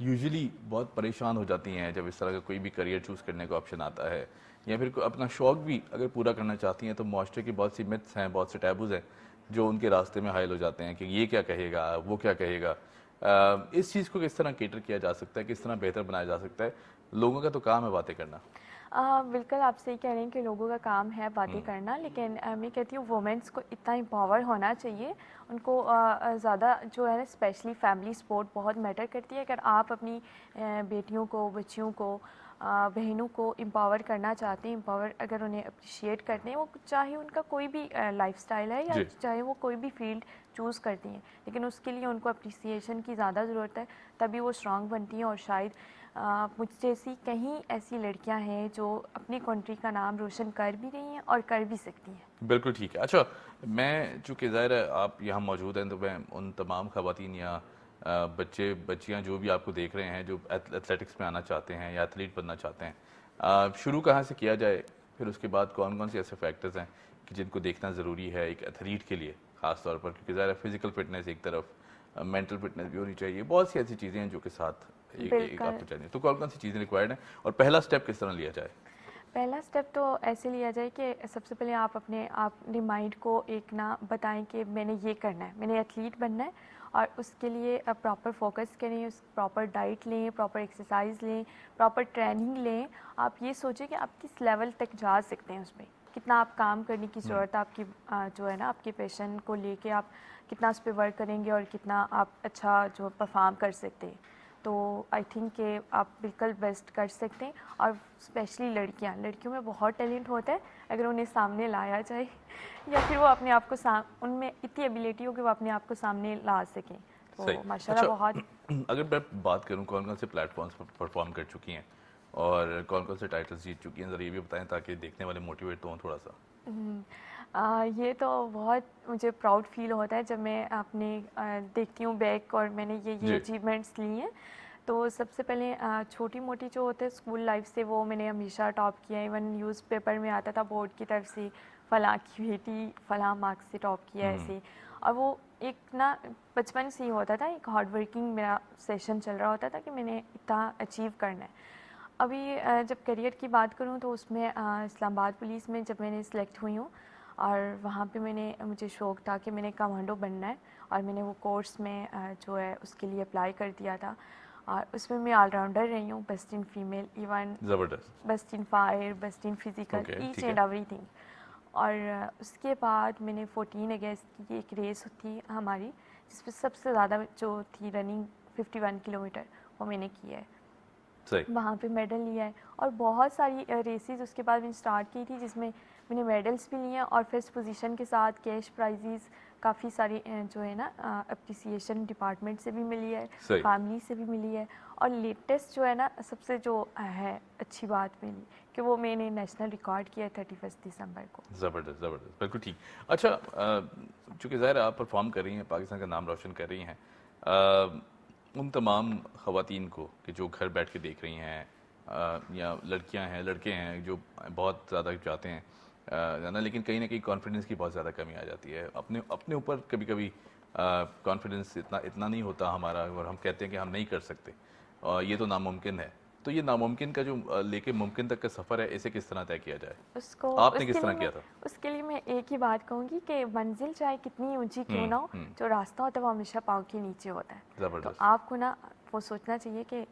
Usually بہت پریشان ہو جاتی ہیں جب اس طرح کا کوئی بھی کریئر چوز کرنے کا آپشن آتا ہے، یا پھر اپنا شوق بھی اگر پورا کرنا چاہتی ہیں تو معاشرے کی بہت سی متس ہیں، بہت سے ٹیبوز ہیں جو ان کے راستے میں حائل ہو جاتے ہیں کہ یہ کیا کہے گا، وہ کیا کہے گا۔ اس چیز کو کس طرح کیٹر کیا جا سکتا ہے، کس طرح بہتر بنایا جا سکتا ہے؟ لوگوں کا تو کام ہے باتیں کرنا۔ بالکل آپ صحیح کہہ رہے ہیں کہ لوگوں کا کام ہے باتیں کرنا، لیکن میں کہتی ہوں وومنس کو اتنا امپاور ہونا چاہیے، ان کو زیادہ جو ہے نا اسپیشلی فیملی سپورٹ بہت میٹر کرتی ہے۔ اگر آپ اپنی بیٹیوں کو، بچیوں کو، بہنوں کو امپاور کرنا چاہتے ہیں، امپاور اگر انہیں اپریشیٹ کرتے ہیں، وہ چاہے ان کا کوئی بھی لائف سٹائل ہے یا جی چاہے وہ کوئی بھی فیلڈ چوز کرتی ہیں، لیکن اس کے لیے ان کو اپریسیشن کی زیادہ ضرورت ہے، تبھی وہ اسٹرانگ بنتی ہیں۔ اور شاید مجھ جیسی کہیں ایسی لڑکیاں ہیں جو اپنی کنٹری کا نام روشن کر بھی رہی ہیں اور کر بھی سکتی ہیں۔ بالکل ٹھیک ہے۔ اچھا، میں چونکہ ظاہر ہے آپ یہاں موجود ہیں تو میں ان تمام خواتین یا بچے بچیاں جو بھی آپ کو دیکھ رہے ہیں جو ایتھلیٹکس میں آنا چاہتے ہیں یا ایتھلیٹ بننا چاہتے ہیں، شروع کہاں سے کیا جائے، پھر اس کے بعد کون کون سے ایسے فیکٹرز ہیں کہ جن کو دیکھنا ضروری ہے ایک ایتھلیٹ کے لیے خاص طور پر، کیونکہ ظاہر ہے فزیکل فٹنس ایک طرف، مینٹل فٹنس بھی ہونی چاہیے، بہت سی ایسی چیزیں ہیں جو کہ ساتھ ایک آپ بالکل، کو چاہیے، تو کون کون سی چیزیں ریکوائرڈ ہیں اور پہلا سٹیپ کس طرح لیا جائے؟ پہلا سٹیپ تو ایسے لیا جائے کہ سب سے پہلے آپ اپنے مائنڈ کو ایک نہ بتائیں کہ میں نے یہ کرنا ہے، میں نے ایتھلیٹ بننا ہے، اور اس کے لیے پراپر فوکس کریں، اس پراپر ڈائٹ لیں، پراپر ایکسرسائز لیں، پراپر ٹریننگ لیں۔ آپ یہ سوچیں کہ آپ کس لیول تک جا سکتے ہیں، اس میں کتنا آپ کام کرنے کی ضرورت ہے، آپ کی جو ہے نا آپ کے پیشن کو لے کے آپ کتنا اس پہ ورک کریں گے اور کتنا آپ اچھا جو پرفارم کر سکتے ہیں۔ تو آئی تھنک کہ آپ بالکل بیسٹ کر سکتے ہیں، اور اسپیشلی لڑکیوں میں بہت ٹیلنٹ ہوتا ہے، اگر انہیں سامنے لایا جائے یا پھر وہ اپنے آپ کو ان میں اتنی ایبیلٹی ہو کہ وہ اپنے آپ کو سامنے لا سکیں، تو صحیح۔ ماشاء اچھا، اللہ بہت۔ اگر میں بات کروں کون کون سے پلیٹ فارمز پر پرفارم کر چکی ہیں اور کون کون سے ٹائٹلز جیت چکی ہیں، ذرا یہ بھی بتائیں تاکہ دیکھنے والے موٹیویٹ تو ہوں تھوڑا سا۔ یہ تو بہت مجھے پراؤڈ فیل ہوتا ہے جب میں اپنے دیکھتی ہوں بیک اور میں نے یہ جی اچیومنٹس لی ہیں۔ تو سب سے پہلے چھوٹی موٹی جو ہوتے ہیں اسکول لائف سے، وہ میں نے ہمیشہ ٹاپ کیا ہے، ایون نیوز پیپر میں آتا تھا بورڈ کی طرف سے فلاں کی بیٹی فلاں مارکس سے ٹاپ کیا ایسے، اور وہ ایک نا بچپن سے ہی ہوتا تھا، ایک ہارڈ ورکنگ میرا سیشن چل رہا ہوتا تھا کہ میں نے اتنا اچیو کرنا ہے۔ ابھی جب کیریئر کی بات کروں تو اس میں اسلام آباد پولیس میں جب میں نے سلیکٹ ہوئی ہوں، اور وہاں پہ مجھے شوق تھا کہ میں نے کمانڈو بننا ہے، اور میں نے وہ کورس میں جو ہے اس کے لیے اپلائی کر دیا تھا، اور اس میں آل راؤنڈر رہی ہوں، بیسٹ ان فیمیل، ایون زبردست۔ Best in fire, best in physical, okay ایچ ٹھیک ہے۔ And everything. اور اس کے بعد میں نے 14 اگست کی ایک ریس تھی ہماری، جس پہ سب سے زیادہ جو تھی رننگ 51 کلومیٹر، وہ میں نے کی ہے، صحیح۔ وہاں پہ میڈل لیا ہے۔ اور بہت ساری ریسز اس کے بعد میں نے اسٹارٹ کی تھی جس میں میں نے میڈلس بھی لیے ہیں، اور فرسٹ پوزیشن کے ساتھ کیش پرائزز کافی ساری جو ہے نا اپریسیشن ڈپارٹمنٹ سے بھی ملی ہے، صحیح۔ فیملی سے بھی ملی ہے، اور لیٹسٹ جو ہے نا سب سے جو ہے اچھی بات ملی کہ وہ میں نے نیشنل ریکارڈ کیا ہے 31 دسمبر کو۔ زبردست زبردست، بالکل ٹھیک۔ اچھا، چونکہ ظاہر ہے آپ پرفارم کر رہی ہیں، پاکستان کا نام روشن کر رہی ہیں، ان تمام خواتین کو کہ جو گھر بیٹھ کے دیکھ رہی ہیں، یا لڑکیاں ہیں لڑکے ہیں جو بہت زیادہ چاہتے ہیں نا، لیکن کہیں نہ کہیں کانفیڈنس کی بہت زیادہ کمی آ جاتی ہے، اپنے اوپر کبھی کبھی کانفیڈنس اتنا نہیں ہوتا ہمارا، اور ہم کہتے ہیں کہ ہم نہیں کر سکتے، اور یہ تو ناممکن ہے۔ تو یہ ناممکن کا جو لے کے ممکن تک کا سفر ہے، اسے کس طرح طے کیا جائے؟ آپ نے کس طرح کیا تھا؟ اس کے لیے میں ایک ہی بات کہوں گی کہ منزل چاہے کتنی اونچی کیوں نہ ہو، جو راستہ ہوتا ہے وہ ہمیشہ پاؤں کے نیچے ہوتا ہے۔ تو زبردست۔ آپ کو نا وہ سوچنا چاہیے کہ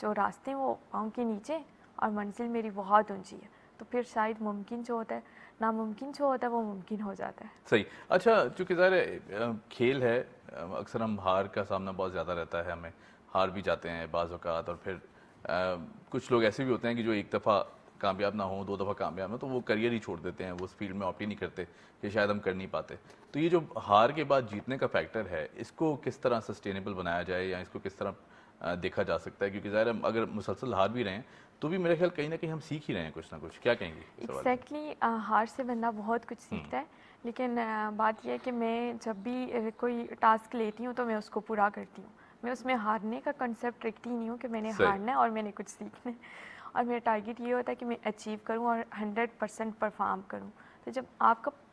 جو راستے ہیں وہ پاؤں کے نیچے، اور منزل میری بہت اونچی ہے، تو پھر شاید ممکن جو ہوتا ہے، ناممکن جو ہوتا ہے وہ ممکن ہو جاتا ہے۔ صحیح۔ اچھا، چونکہ ظاہر ہے کھیل ہے، اکثر ہم ہار کا سامنا بہت زیادہ رہتا ہے، ہمیں ہار بھی جاتے ہیں بعض اوقات، اور پھر کچھ لوگ ایسے بھی ہوتے ہیں کہ جو ایک دفعہ کامیاب نہ ہوں، 2 دفعہ کامیاب نہ، تو وہ کریئر ہی چھوڑ دیتے ہیں، وہ اس فیلڈ میں آپٹ ہی نہیں کرتے کہ شاید ہم کر نہیں پاتے۔ تو یہ جو ہار کے بعد جیتنے کا فیکٹر ہے، اس کو کس طرح سسٹینیبل بنایا جائے، یا اس کو کس طرح دیکھا جا سکتا ہے؟ کیونکہ ظاہر ہے اگر مسلسل ہار بھی رہے ہیں تو بھی میرے خیال کہیں نہ کہیں ہم سیکھ ہی رہے ہیں کچھ نہ کچھ۔ کیا کہیں گے اس سوال پہ؟ ایگزیکٹلی، ہار سے بندہ بہت کچھ سیکھتا ہے، لیکن بات یہ ہے کہ میں جب بھی کوئی ٹاسک لیتی ہوں تو میں اس کو پورا کرتی ہوں، میں اس میں ہارنے کا کنسیپٹ رکھتی ہی نہیں ہوں کہ میں نے صحیح۔ ہارنا ہے اور میں نے کچھ سیکھنا ہے، اور میرا ٹارگیٹ یہ ہوتا ہے کہ میں اچیو کروں اور 100% پرفارم کروں۔ تو جب آپ کا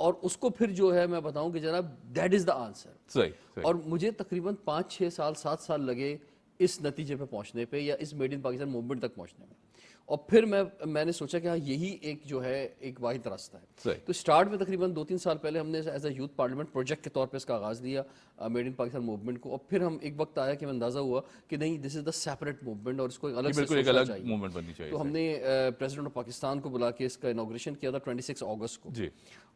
اور اس کو پھر جو ہے میں بتاؤں کہ جناب دیٹ از دا آنسر. صحیح. اور مجھے تقریباً 5-6 سال 7 سال لگے اس نتیجے پہ پہنچنے پہ یا اس میڈ ان پاکستان موومنٹ تک پہنچنے میں. اور پھر میں نے سوچا کہ ہاں یہی ایک جو ہے ایک واحد راستہ ہے. تو اسٹارٹ میں تقریباً 2-3 سال پہلے ہم نے as a youth parliament project کے طور پہ اس کا آغاز لیا میڈ ان پاکستان موومنٹ کو. اور پھر ہم ایک وقت آیا کہ ہمیں اندازہ ہوا کہ نہیں دس از دا سیپریٹ موومنٹ اور اس کو ایک الگ سے سوچنا چاہیے. تو ہم نے پریزیڈنٹ آف پاکستان کو بلا کے اس کا انوگریشن کیا تھا 26 اگست کو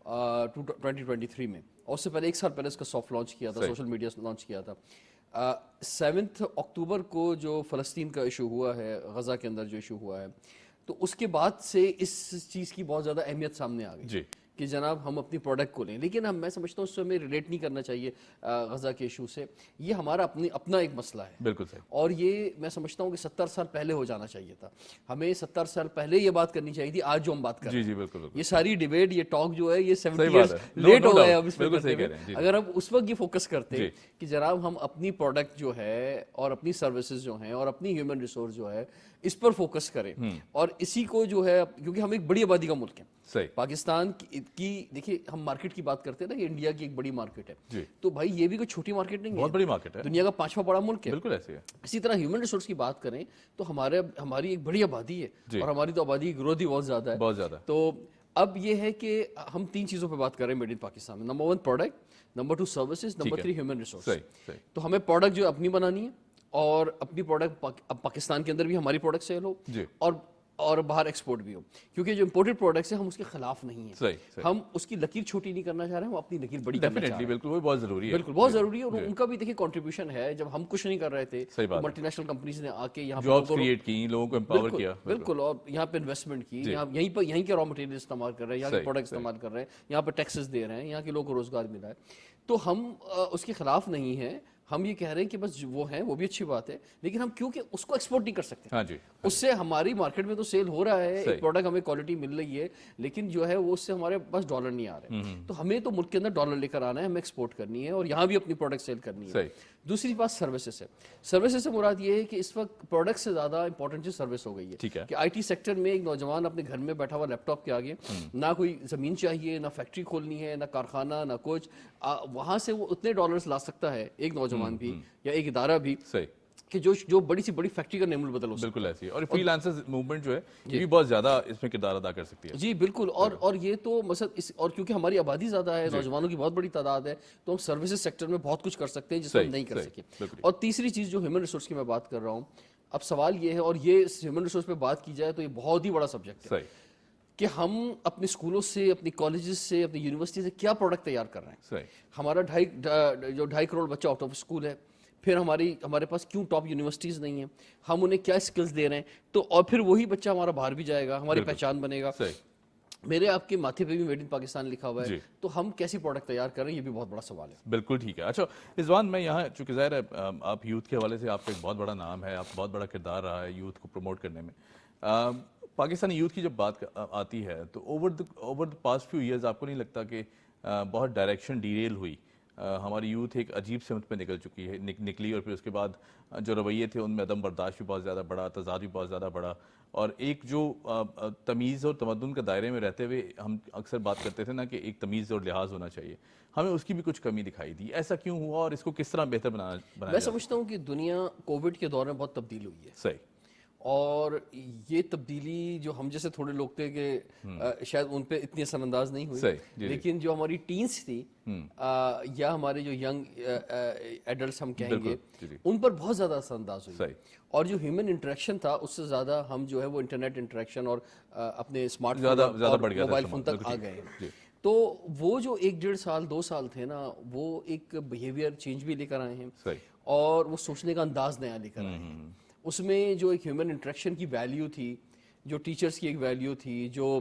2023 میں. اور اس سے پہلے 1 سال پہلے اس کا سافٹ لانچ کیا تھا, سوشل میڈیا لانچ کیا تھا. 7 اکتوبر کو جو فلسطین کا ایشو ہوا ہے, غزہ کے اندر جو ایشو ہوا ہے, تو اس کے بعد سے اس چیز کی بہت زیادہ اہمیت سامنے آ گئی کہ جناب ہم اپنی پروڈکٹ کو لیں. لیکن میں سمجھتا ہوں اس سے ہمیں ریلیٹ نہیں کرنا چاہیے غزہ کے ایشو سے. یہ ہمارا اپنا ایک مسئلہ ہے. بالکل صحیح. اور یہ میں سمجھتا ہوں کہ 70 سال پہلے ہو جانا چاہیے تھا. ہمیں 70 سال پہلے یہ بات کرنی چاہیے تھی آج جو ہم بات کر رہے ہیں. بالکل. یہ ساری ڈیبیٹ, یہ ٹاک جو ہے یہ 70 ایئرز لیٹ ہو گئے اب اس میں. اگر ہم اس وقت یہ فوکس کرتے کہ جناب ہم اپنی پروڈکٹ جو ہے اور اپنی سروسز جو ہیں اور اپنی ہیومن ریسورس جو ہے اس پر فوکس کریں اور اسی کو جو ہے, کیونکہ ہم ایک بڑی آبادی کا ملک ہے. پاکستان کی دیکھیے ہم مارکیٹ کی بات کرتے ہیں نا کہ انڈیا کی ایک بڑی مارکیٹ ہے, تو بھائی یہ بھی کوئی چھوٹی مارکیٹ نہیں ہے, بہت بڑی مارکیٹ ہے, دنیا کا 5واں بڑا ملک ہے. بالکل ایسے ہے. اسی طرح ہیومن ریسورس کی بات کریں تو ہماری ایک بڑی آبادی ہے اور ہماری تو آبادی کی گروتھ ہی بہت زیادہ ہے, بہت زیادہ. تو اب یہ ہے کہ ہم 3 چیزوں پہ بات کر رہے ہیں میڈ ان پاکستان میں. Number 1 product, number 2 services, number 3 human resource. تو ہمیں پروڈکٹ جو اپنی بنانی ہے اور اپنی پروڈکٹ پاکستان کے اندر بھی ہماری پروڈکٹ سیل ہو اور باہر ایکسپورٹ بھی ہو, کیونکہ جو امپورٹڈ پروڈکٹس ہیں ہم اس کے خلاف نہیں ہیں. ہم اس کی لکیر چھوٹی نہیں کرنا چاہ رہے ہیں, ہم اپنی لکیر بڑی کرنا چاہ رہے ہیں. بالکل وہ بہت ضروری ہے, بالکل بہت ضروری ہے. اور ان کا بھی دیکھیے کنٹریبیوشن ہے. جب ہم کچھ نہیں کر رہے تھے ملٹی نیشنل کمپنیز نے آ کے یہاں جابس کریٹ کی, لوگوں کو امپاور کیا. بالکل. اور یہاں پہ انویسٹمنٹ کی, یہیں کے را مٹیریل استعمال کر رہے ہیں, یہاں کے پروڈکٹ استعمال کر رہے ہیں, یہاں پہ ٹیکسز دے رہے ہیں, یہاں کے لوگوں کو روزگار ملا ہے. تو ہم اس کے خلاف نہیں ہیں. ہم یہ کہہ رہے ہیں کہ بس وہ ہیں وہ بھی اچھی بات ہے, لیکن ہم کیونکہ اس کو ایکسپورٹ نہیں کر سکتے. اس سے ہماری مارکیٹ میں تو سیل ہو رہا ہے, ایک پروڈکٹ ہمیں کوالٹی مل رہی ہے, لیکن جو ہے وہ اس سے ہمارے پاس ڈالر نہیں آ رہے. تو ہمیں تو ملک کے اندر ڈالر لے کر آنا ہے, ہمیں ایکسپورٹ کرنی ہے اور یہاں بھی اپنی پروڈکٹ سیل کرنی ہے. دوسری بات سروسز ہے. سروسز سے مراد یہ ہے کہ اس وقت پروڈکٹ سے زیادہ امپورٹنٹ چیز سروس ہو گئی ہے. کہ آئی ٹی سیکٹر میں ایک نوجوان اپنے گھر میں بیٹھا ہوا لیپ ٹاپ کے آگے, نہ کوئی زمین چاہیے, نہ فیکٹری کھولنی ہے, نہ کارخانہ, نہ کچھ, وہاں سے وہ اتنے ڈالرز لا سکتا ہے ایک نوجوان بھی یا ایک ادارہ بھی کہ جو بڑی سی بڑی فیکٹری کا نیم البدل ہو سکتا ہے. بالکل ایسی ہے. اور فری لانسرز موومنٹ جو ہے یہ بھی بہت زیادہ اس میں کردار ادا کر سکتی ہے. جی بالکل. اور یہ تو مثلا اور کیونکہ ہماری آبادی زیادہ ہے, نوجوانوں کی بہت بڑی تعداد ہے, تو ہم سروسز سیکٹر میں بہت کچھ کر سکتے ہیں جس میں ہم نہیں کر سکے. اور تیسری چیز جو ہیومن ریسورس کی میں بات کر رہا ہوں, اب سوال یہ ہے, اور یہ ہیومن ریسورس پہ بات کی جائے تو یہ بہت ہی بڑا سبجیکٹ ہے کہ ہم اپنے اسکولوں سے, اپنی کالجز سے, اپنی یونیورسٹی سے کیا پروڈکٹ تیار کر رہے ہیں. ہمارا 2.5 کروڑ بچہ آؤٹ آف اسکول ہے, پھر ہمارے پاس کیوں ٹاپ یونیورسٹیز نہیں ہیں, ہم انہیں کیا اسکلز دے رہے ہیں, تو اور پھر وہی بچہ ہمارا باہر بھی جائے گا, ہماری پہچان بنے گا. میرے آپ کے ماتھے پہ بھی میڈ ان پاکستان لکھا ہوا ہے, تو ہم کیسی پروڈکٹ تیار کر رہے ہیں, یہ بھی بہت بڑا سوال ہے. بالکل ٹھیک ہے. اچھا رضوان, میں یہاں چونکہ ظاہر ہے آپ یوتھ کے حوالے سے آپ کا ایک بہت بڑا نام ہے, آپ بہت بڑا کردار رہا ہے یوتھ کو پروموٹ کرنے میں. پاکستانی یوتھ کی جب بات آتی ہے تو over the past few years آپ کو نہیں لگتا کہ بہت ڈائریکشن ڈیریل ہوئی, ہماری یوتھ ایک عجیب سمت پہ نکلی, اور پھر اس کے بعد جو رویے تھے ان میں عدم برداشت بھی بہت زیادہ بڑا, تضاد بھی بہت زیادہ بڑا, اور ایک جو تمیز اور تمدن کے دائرے میں رہتے ہوئے ہم اکثر بات کرتے تھے نا کہ ایک تمیز اور لحاظ ہونا چاہیے, ہمیں اس کی بھی کچھ کمی دکھائی دی. ایسا کیوں ہوا اور اس کو کس طرح بہتر بنایا؟ میں سمجھتا ہوں کہ دنیا کووڈ کے دور میں بہت تبدیل ہوئی ہے. صحیح. اور یہ تبدیلی جو ہم جیسے تھوڑے لوگ تھے کہ شاید ان پہ اتنی اثر انداز نہیں ہوئی, لیکن جو ہماری ٹینس تھی یا ہمارے جو ینگ ایڈلٹس ہم کہیں گے, ان پر بہت زیادہ اثر انداز ہوئی. اور جو ہیومن انٹریکشن تھا اس سے زیادہ ہم جو ہے وہ انٹرنیٹ انٹریکشن اور اپنے اسمارٹ فون اور موبائل فون تک آ گئے ہیں. تو وہ جو 1-1.5 سال 2 سال تھے نا, وہ ایک بیہیویئر چینج بھی لے کر آئے ہیں اور وہ سوچنے کا انداز نیا لے کر آئے ہیں. اس میں جو ایک ہیومن انٹریکشن کی ویلیو تھی, جو ٹیچرز کی ایک ویلیو تھی, جو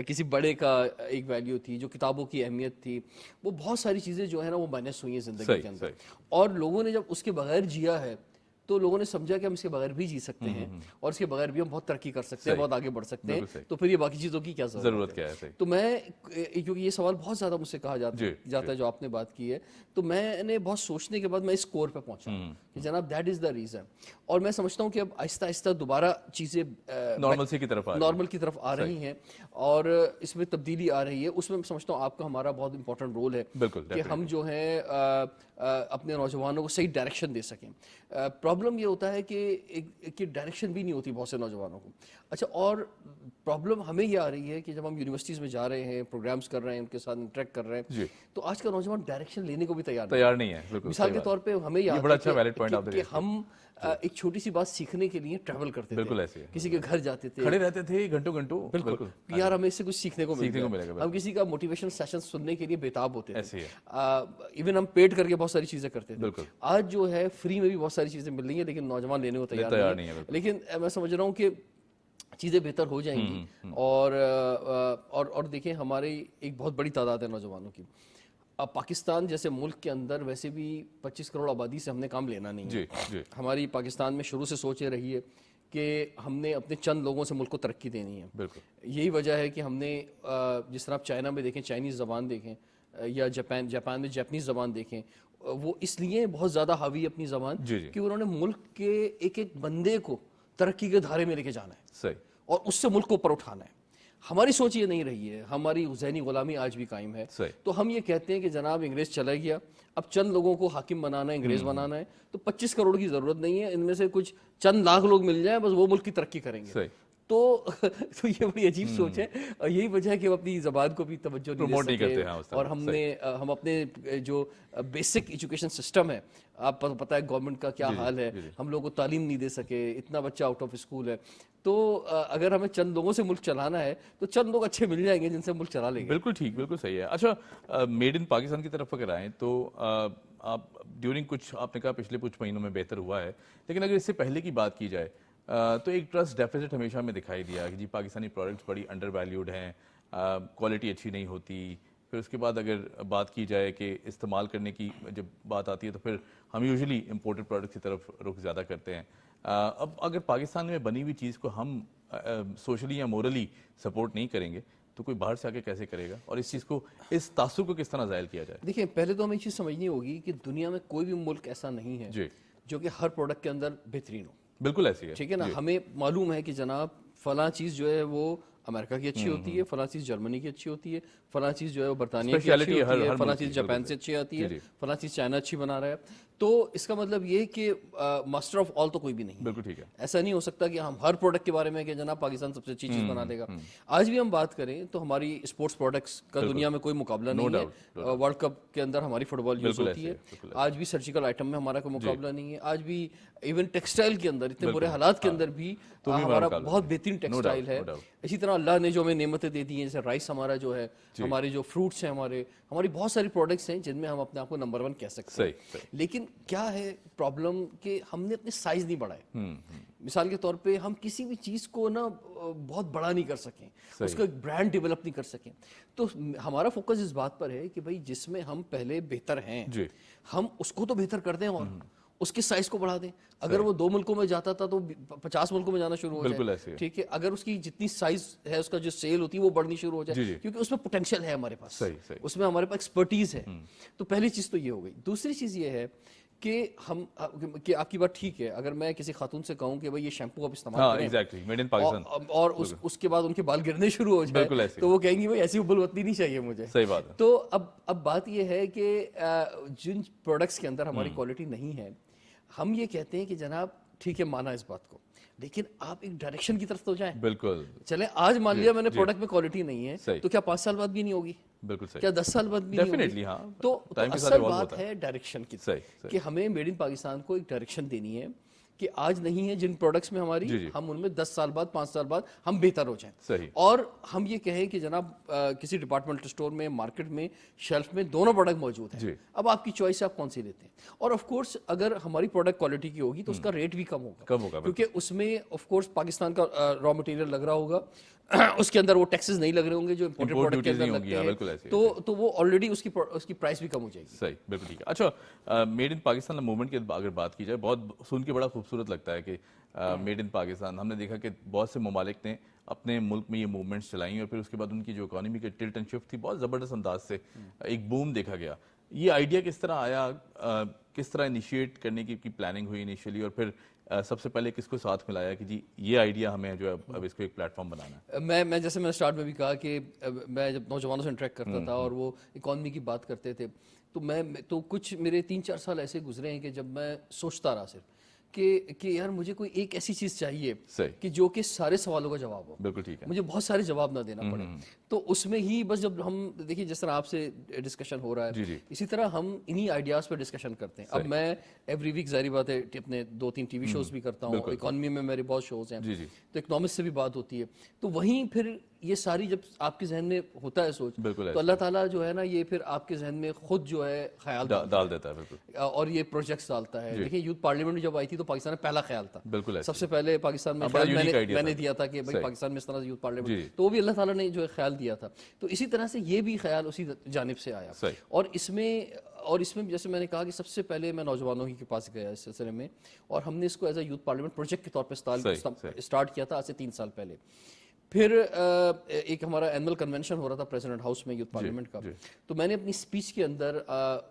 کسی بڑے کا ایک ویلیو تھی, جو کتابوں کی اہمیت تھی, وہ بہت ساری چیزیں جو ہے نا وہ مائنس ہوئی ہیں زندگی کے اندر. اور لوگوں نے جب اس کے بغیر جیا ہے تو لوگوں نے سمجھا کہ ہم اس کے بغیر بھی جی سکتے ہیں اور اس کے بغیر بھی ہم بہت ترقی کر سکتے ہیں, بہت آگے بڑھ سکتے ہیں, تو پھر یہ باقی چیزوں کی کیا ضرورت کیا ہے. تو میں, کیونکہ یہ سوال بہت زیادہ مجھ سے کہا جاتا ہے جو آپ نے بات کی ہے, تو میں نے بہت سوچنے کے بعد میں اس کور پہ پہنچا کہ جناب دیٹ از دا ریزن. اور میں سمجھتا ہوں کہ اب آہستہ آہستہ دوبارہ چیزیں نارملسی کی طرف آ رہی ہیں اور اس میں تبدیلی آ رہی ہے. اس میں سمجھتا ہوں آپ کا ہمارا بہت امپورٹنٹ رول ہے کہ ہم جو ہے اپنے نوجوانوں کو صحیح ڈائریکشن دے سکیں. پرابلم یہ ہوتا ہے کہ ڈائریکشن بھی نہیں ہوتی بہت سے نوجوانوں کو. اچھا, اور پرابلم ہمیں یہ آ رہی ہے کہ جب ہم یونیورسٹیز میں جا رہے ہیں, پروگرامز کر رہے ہیں, ان کے ساتھ انٹریکٹ کر رہے ہیں, تو آج کا نوجوان ڈائریکشن لینے کو بھی تیار نہیں ہے. مثال کے طور پہ ہمیں یاد ہے کہ ہم ایک چھوٹی سی بات سیکھنے کے لیے ٹریول کرتے تھے, کسی کے گھر جاتے تھے, کھڑے رہتے تھے گھنٹوں, بالکل یار ہمیں اس سے کچھ سیکھنے کو ملے گا. ہم کسی کا موٹیویشن سیشن سننے کے لیے بےتاب ہوتے تھے. ایون ہم پیڈ کر کے بہت ساری چیزیں کرتے تھے. آج جو ہے فری میں بھی بہت ساری چیزیں مل رہی ہیں, لیکن نوجوان لینے کو تیار نہیں ہے. لیکن میں سمجھ رہا ہوں کہ چیزیں بہتر ہو جائیں گی. اور دیکھیں, ہماری ایک بہت بڑی تعداد ہے نوجوانوں کی. اب پاکستان جیسے ملک کے اندر ویسے بھی 25 کروڑ آبادی سے ہم نے کام لینا نہیں ہے. ہماری پاکستان میں شروع سے سوچ یہ رہی ہے کہ ہم نے اپنے چند لوگوں سے ملک کو ترقی دینی ہے. یہی وجہ ہے کہ ہم نے, جس طرح آپ چائنا میں دیکھیں, چائنیز زبان دیکھیں, یا جاپان میں جاپنیز زبان دیکھیں, وہ اس لیے بہت زیادہ حاوی اپنی زبان کہ انہوں نے ملک کے ایک ایک بندے کو ترقی کے دھارے میں لے کے جانا ہے اور اس سے ملک کو اوپر اٹھانا ہے. ہماری سوچ یہ نہیں رہی ہے, ہماری ذہنی غلامی آج بھی قائم ہے. تو ہم یہ کہتے ہیں کہ جناب انگریز چلا گیا, اب چند لوگوں کو حاکم بنانا ہے, انگریز بنانا ہے, تو 25 کروڑ کی ضرورت نہیں ہے, ان میں سے کچھ چند لاکھ لوگ مل جائیں, بس وہ ملک کی ترقی کریں گے. تو یہ بڑی عجیب سوچ ہے, اور یہی وجہ ہے کہ وہ اپنی زبان کو بھی توجہ نہیں دے سکتے. اور ہم اپنے جو بیسک ایجوکیشن سسٹم ہے, آپ کو پتہ ہے گورنمنٹ کا کیا حال ہے, ہم لوگوں کو تعلیم نہیں دے سکے, اتنا بچہ آؤٹ آف اسکول ہے. تو اگر ہمیں چند لوگوں سے ملک چلانا ہے تو چند لوگ اچھے مل جائیں گے جن سے ملک چلا لیں گے. بالکل ٹھیک, بالکل صحیح ہے. اچھا, میڈ ان پاکستان کی طرف اگر آئیں تو آپ ڈیورنگ کچھ, آپ نے کہا پچھلے کچھ مہینوں میں بہتر ہوا ہے, لیکن اگر اس سے پہلے کی بات کی جائے تو ایک ٹرسٹ ڈیفیسٹ ہمیشہ میں دکھائی دیا کہ جی پاکستانی پروڈکٹس بڑی انڈر ویلیوڈ ہیں, کوالٹی اچھی نہیں ہوتی. پھر اس کے بعد اگر بات کی جائے کہ استعمال کرنے کی جب بات آتی ہے تو پھر ہم یوزلی امپورٹڈ پروڈکٹس کی طرف رخ زیادہ کرتے ہیں. اب اگر پاکستان میں بنی ہوئی چیز کو ہم سوشلی یا مورلی سپورٹ نہیں کریں گے تو کوئی باہر سے آ کے کیسے کرے گا, اور اس چیز کو, اس تعصب کو کس طرح زائل کیا جائے؟ دیکھیں, پہلے تو ہمیں یہ چیز سمجھنی ہوگی کہ دنیا میں کوئی بھی ملک ایسا نہیں ہے جو کہ ہر پروڈکٹ کے اندر بہترین ہو. بالکل ایسی ہے, ٹھیک ہے نا. ہمیں معلوم ہے کہ جناب فلاں چیز جو ہے وہ امریکہ کی اچھی ہوتی ہے, فلاں چیز جرمنی کی اچھی ہوتی ہے, فلاں چیز جو ہے وہ برطانیہ کی اچھی ہوتی ہے, فلاں چیز جاپان سے اچھی آتی ہے, فلاں چیز چائنا اچھی بنا رہا ہے. تو اس کا مطلب یہ کہ ماسٹر آف آل تو کوئی بھی نہیں. بالکل ٹھیک ہے. ایسا نہیں ہو سکتا کہ ہم ہر پروڈکٹ کے بارے میں کہ جناب پاکستان سب سے اچھی چیز بنا دے گا. آج بھی ہم بات کریں تو ہماری اسپورٹس پروڈکٹس کا دنیا میں کوئی مقابلہ نہیں ہے. ورلڈ کپ کے اندر ہماری فٹ بال یوز ہوتی ہے. آج بھی سرجیکل آئٹم میں ہمارا کوئی مقابلہ نہیں ہے. آج بھی ایون ٹیکسٹائل کے اندر اتنے برے حالات کے اندر بھی ہمارا بہت بہترین ٹیکسٹائل ہے. اسی طرح اللہ نے جو ہمیں نعمتیں دے دی ہیں, جیسے رائس ہمارا جو ہے, ہمارے جو فروٹس ہیں, ہماری بہت ساری پروڈکٹس ہیں جن میں ہم اپنے آپ کو نمبر 1 کہہ سکتے ہیں. لیکن کیا ہے پرابلم کہ ہم نے اپنے سائز نہیں بڑھائے. مثال کے طور پہ ہم کسی بھی چیز کو نا بہت بڑا نہیں کر سکیں, اس کا ایک برانڈ ڈیولپ نہیں کر سکیں. تو ہمارا فوکس اس بات پر ہے کہ بھائی جس میں ہم پہلے بہتر ہیں ہم اس کو تو بہتر کر دیں اور اس کے سائز کو بڑھا دیں. اگر وہ 2 ملکوں میں جاتا تھا تو 50 ملکوں میں جانا شروع ہو جائے. ٹھیک ہے, اگر اس کی جتنی سائز ہے, اس کا جو سیل ہوتی ہے وہ بڑھنی شروع ہو جائے, کیونکہ اس میں پوٹینشیل ہے ہمارے پاس, اس میں ہمارے پاس ایکسپرٹیز ہے. تو پہلی چیز تو یہ ہو گئی. دوسری چیز یہ ہے کہ ہم, کہ آپ کی بات ٹھیک ہے, اگر میں کسی خاتون سے کہوں کہ بھائی یہ شیمپو آپ استعمال کریں اور اس کے بعد ان کے بال گرنے شروع ہو جائے تو وہ کہیں گی بھائی ایسی ابلوتنی نہیں چاہیے مجھے. صحیح بات ہے. تو اب بات یہ ہے کہ جن پروڈکٹس کے اندر ہماری کوالٹی نہیں ہے, ہم یہ کہتے ہیں کہ جناب ٹھیک ہے مانا اس بات کو, لیکن آپ ایک ڈائریکشن کی طرف تو جائیں. بالکل. چلیں آج مان لیا میں نے پروڈکٹ میں کوالٹی نہیں ہے, تو کیا 5 سال بعد بھی نہیں ہوگی؟ بالکل صحیح. کیا 10 سال بعد بھی نہیں ہوگی؟ تو اصل بات ہے ڈائریکشن کی, کہ ہمیں میڈ ان پاکستان کو ایک ڈائریکشن دینی ہے کہ آج نہیں ہے جن پروڈکٹس میں ہماری, ہم ان میں 10 سال بعد 5 سال بعد ہم بہتر ہو جائیں. اور ہم یہ کہیں کہ جناب کسی ڈپارٹمنٹل اسٹور میں, مارکیٹ میں, شیلف میں دونوں پروڈکٹ موجود ہیں. اب آپ کی چوائس ہے آپ کون سی لیتے ہیں. اور آف کورس اگر ہماری پروڈکٹ کوالٹی کی ہوگی تو اس کا ریٹ بھی کم ہوگا, کیونکہ اس میں آف کورس پاکستان کا را مٹیریل لگ رہا ہوگا, اس کے اندر وہ ٹیکسز نہیں لگ رہے ہوں گے جو امپورٹڈ Import پروڈکٹ کے duties اندر نہیں ہوں گی، ہاں، بالکل ایسے لگتے ہیں, تو وہ آلریڈی اس کی پرائس بھی کم ہو جائے گی. صحیح, بالکل ٹھیک ہے. اچھا, میڈ ان پاکستان موومنٹ کی اگر بات کی جائے, بہت سن کے بڑا خوبصورت لگتا ہے کہ میڈ ان پاکستان. ہم نے دیکھا کہ بہت سے ممالک نے اپنے ملک میں یہ موومنٹس چلائیں اور پھر اس کے بعد ان کی جو اکانومی کا ٹلٹ اینڈ شفٹ تھی بہت زبردست انداز سے ایک بوم دیکھا گیا. یہ آئیڈیا کس طرح آیا, کس طرح انیشیٹ کرنے کی پلاننگ ہوئی انیشیلی, اور پھر سب سے پہلے کس کو ساتھ ملایا کہ جی یہ آئیڈیا ہمیں جو ہے اب اس کو ایک پلیٹ فارم بنانا ہے؟ میں جیسے میں نے اسٹارٹ میں بھی کہا کہ میں جب نوجوانوں سے انٹریکٹ کرتا تھا اور وہ اکانومی کی بات کرتے تھے, تو کچھ میرے 3-4 سال ایسے گزرے ہیں کہ جب میں سوچتا رہا صرف کہ یار مجھے کوئی ایک ایسی چیز چاہیے کہ جو کہ سارے سوالوں کا جواب ہو. بالکل ٹھیک ہے. مجھے بہت سارے جواب نہ دینا پڑے. تو اس میں ہی بس جب ہم دیکھیے جس طرح آپ سے ڈسکشن ہو رہا ہے اسی طرح ہم انہی آئیڈیاز پہ ڈسکشن کرتے ہیں. اب میں ایوری ویک ظاہری بات ہے اپنے 2-3 ٹی وی شوز بھی کرتا ہوں, اکانومی میں میرے بہت شوز ہیں, تو اکنامکس سے بھی بات ہوتی ہے. تو وہیں پھر یہ ساری جب آپ کے ذہن میں ہوتا ہے سوچ, تو اللہ تعالیٰ جو ہے نا یہ پھر آپ کے ذہن میں خود جو ہے خیال ڈال دیتا ہے. بالکل. اور یہ پروجیکٹس ڈالتا ہے. دیکھیں یوتھ پارلیمنٹ جب آئی تھی تو پاکستان میں پہلا خیال تھا. بالکل. سب سے پہلے پاکستان میں میں نے دیا تھا کہ بھائی پاکستان میں اس طرح سے یوتھ پارلیمنٹ, تو وہ بھی اللہ تعالیٰ نے جو ہے خیال دیا تھا. تو اسی طرح سے یہ بھی خیال اسی جانب سے آیا. اور اس میں جیسے میں نے کہا کہ سب سے پہلے میں نوجوانوں ہی کے پاس گیا اس سلسلے میں, اور ہم نے اس کو as a youth parliament project کے طور پہ اسٹارٹ کیا تھا آج سے 3 سال پہلے. پھر ایک ہمارا اینول کنونشن ہو رہا تھا پریزیڈنٹ ہاؤس میں یوتھ پارلیمنٹ کا, تو میں نے اپنی اسپیچ کے اندر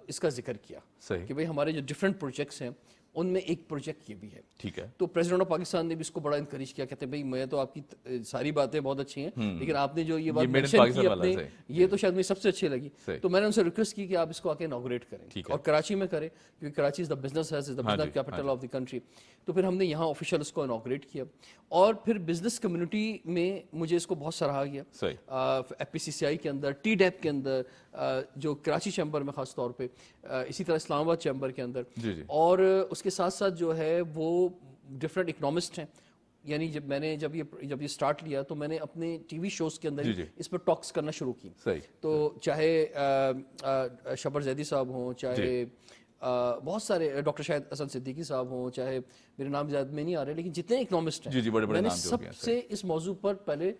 اس کا ذکر کیا کہ بھئی ہمارے جو ڈفرینٹ پروجیکٹس ہیں ان میں ایک پروجیکٹ یہ بھی ہے. ٹھیک ہے. تو پریزیڈنٹ آف پاکستان نے بھی اس کو بڑا انکریج کیا, کہتے ہیں بھائی میں تو آپ کی ساری باتیں بہت اچھی ہیں لیکن آپ نے جو یہ بات مینشن کی اپنے, یہ تو شاید مجھے سب سے اچھی لگی. تو میں نے ان سے ریکویسٹ کی کہ آپ اس کو آ کے انوگریٹ کریں اور کراچی میں کریں, کیونکہ Karachi is the business has, is the business capital of the country. تو پھر ہم نے یہاں آفیشیل اس کو انوگریٹ کیا, اور پھر بزنس کمیونٹی میں مجھے اس کو بہت سراہا گیا. ایف پی سی سی آئی کے اندر, ٹی ڈیپ کے اندر, جو کراچی چیمبر میں خاص طور پہ, اسی طرح اسلام آباد چیمبر کے اندر, اور اس کے ساتھ ساتھ جو ہے وہ ڈفرینٹ اکنامسٹ ہیں. یعنی جب یہ اسٹارٹ لیا تو میں نے اپنے ٹی وی شوز کے اندر اس پر ٹاکس کرنا شروع کی. تو چاہے شبر زیدی صاحب ہوں, چاہے بہت سارے ڈاکٹر شاہد حسن صدیقی صاحب ہوں, چاہے میرے نام زیادہ میں نہیں آ رہے, لیکن جتنے اکنامسٹ ہیں میں نے سب سے اس موضوع پر پہلے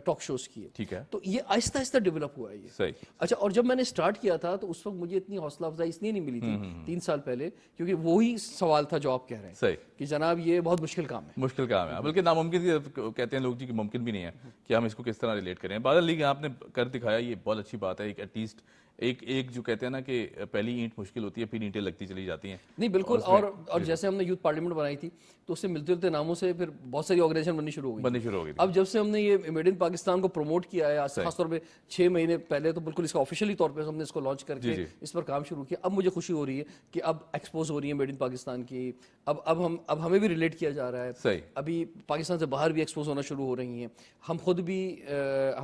ٹاک شوز کیے. ٹھیک ہے. تو یہ آہستہ آہستہ ڈیولپ ہوا ہے یہ. اچھا, اور جب میں نے اسٹارٹ کیا تھا تو اس وقت مجھے اتنی حوصلہ افزائی اس لیے نہیں ملی تھی 3 سال پہلے, کیونکہ وہی سوال تھا جو آپ کہہ رہے ہیں کہ جناب یہ بہت مشکل کام ہے. مشکل کام ہے, بلکہ ناممکن کہتے ہیں لوگ جی کہ ممکن بھی نہیں ہے کہ ہم اس کو کس طرح ریلیٹ کریں. بہرحال لیکن آپ نے کر دکھایا, یہ بہت اچھی بات ہے. ایٹ لیسٹ ایک جو کہتے ہیں نا کہ پہلی اینٹ مشکل ہوتی ہے پھر اینٹیں لگتی چلی جاتی ہیں. نہیں بالکل. اور جیسے ہم نے یوتھ پارلیمنٹ بنائی تھی تو اس سے ملتے جلتے ناموں سے پھر بہت ساری آرگنائزیشن بننی شروع ہو گئی. اب جب سے ہم نے یہ میڈ ان پاکستان کو پروموٹ کیا ہے خاص طور پہ 6 مہینے پہلے, تو بالکل اس کا آفیشیلی طور پہ ہم نے اس کو لانچ کر کے اس پر کام شروع کیا. اب مجھے خوشی ہو رہی ہے کہ اب ایکسپوز ہو رہی ہے میڈ ان پاکستان کی. اب ہمیں بھی ریلیٹ کیا جا رہا ہے. ابھی پاکستان سے باہر بھی ایکسپوز ہونا شروع ہو رہی ہیں. ہم خود بھی